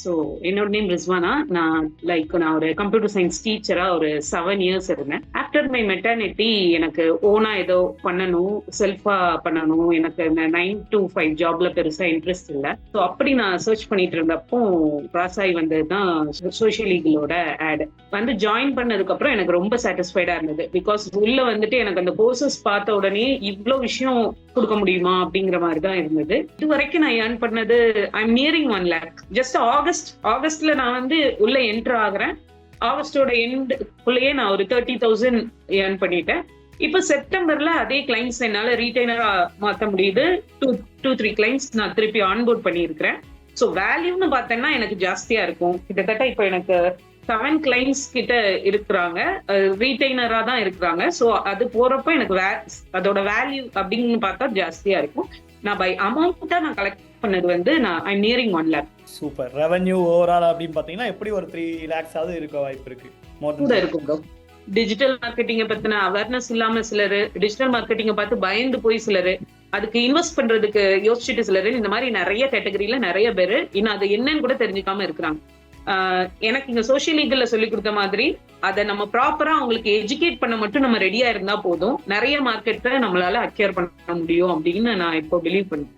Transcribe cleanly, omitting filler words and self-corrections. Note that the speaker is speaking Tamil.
ஸோ என்னோட நேம் ரிஸ்வானா. நான் ஒரு கம்ப்யூட்டர் சயின்ஸ் டீச்சரா ஒரு 7 இயர்ஸ் இருந்தேன். ஆஃப்டர் மை மெட்டர்னிட்டி எனக்கு ஓனா ஏதோ பண்ணணும், செல்ஃபா பண்ணணும். எனக்கு இந்த 9 to 5 ஜாப்ல பெருசா இன்ட்ரெஸ்ட் இல்லை. ஸோ அப்படி நான் சர்ச் பண்ணிட்டு இருந்தப்போ கிராஸ் ஆகி வந்ததுதான் சோஷியல் ஈகிளோட ஆட். வந்து ஜாயின் பண்ணதுக்கு அப்புறம் எனக்கு ரொம்ப சாட்டிஸ்ஃபைடா இருந்தது. பிகாஸ் உள்ள வந்துட்டு எனக்கு அந்த கோர்சஸ் பார்த்த உடனே இவ்வளோ விஷயம் கொடுக்க முடியுமா அப்படிங்கிற மாதிரி தான் இருந்தது. இது வரைக்கும் நான் ஏர்ன் பண்ணது ஐம் நியரிங் 1 lakh. ஜஸ்ட் ஆகஸ்ட்ல நான் வந்து உள்ள என்டர் ஆகுறேன். ஆகஸ்டோட எண்டுக்குள்ளேயே நான் ஒரு 30,000 ஏர்ன் பண்ணிட்டேன். இப்ப செப்டம்பர்ல அதே கிளைண்ட்ஸ் என்னால ரீட்டைனரா மாத்த முடியுது. 2-3 கிளைண்ட்ஸ் நான் திருப்பி ஆன்போர்ட் பண்ணியிருக்கிறேன். ஸோ வேல்யூன்னு பார்த்தேன்னா எனக்கு ஜாஸ்தியா இருக்கும். கிட்டத்தட்ட இப்ப எனக்கு 7 கிளைண்ட்ஸ் கிட்ட இருக்கிறாங்க, ரீட்டைனரா தான் இருக்கிறாங்க. ஸோ அது போறப்ப எனக்கு அதோட வேல்யூ அப்படின்னு பார்த்தா ஜாஸ்தியா இருக்கும். நான் பை அமௌண்ட்டா நான் கலெக்ட் பண்ணது வந்து I'm nearing 1 lakh. Super. Revenue overall அப்படின்னு பாத்தீங்கன்னா எப்படி ஒரு 3 lakhs ஆவது இருக்க வாய்ப்பு இருக்கு. கூட இருக்கும் ப்ரோ. டிஜிட்டல் மார்க்கெட்டிங்கை பத்தின அவேர்னஸ் இல்லாம சிலரு, டிஜிட்டல் மார்க்கெட்டிங்கை பார்த்து பயந்து போய் சிலரு, அதுக்கு இன்வெஸ்ட் பண்றதுக்கு யோசிச்சுட்டு சிலரு, இந்த மாதிரி நிறைய கேட்டகரியில நிறைய பேரு இன்னும் அது என்னன்னு கூட தெரிஞ்சுக்காம இருக்கிறாங்க. எனக்கு இங்க சோஷியல் ஈகிள்ல சொல்லி கொடுத்த மாதிரி அதை நம்ம ப்ராப்பரா அவங்களுக்கு எஜுகேட் பண்ண மட்டும் நம்ம ரெடியா இருந்தா போதும், நிறைய மார்க்கெட்டை நம்மளால அக்யூர் பண்ண முடியும் அப்படின்னு நான் இப்போ பிலீவ் பண்ணேன்.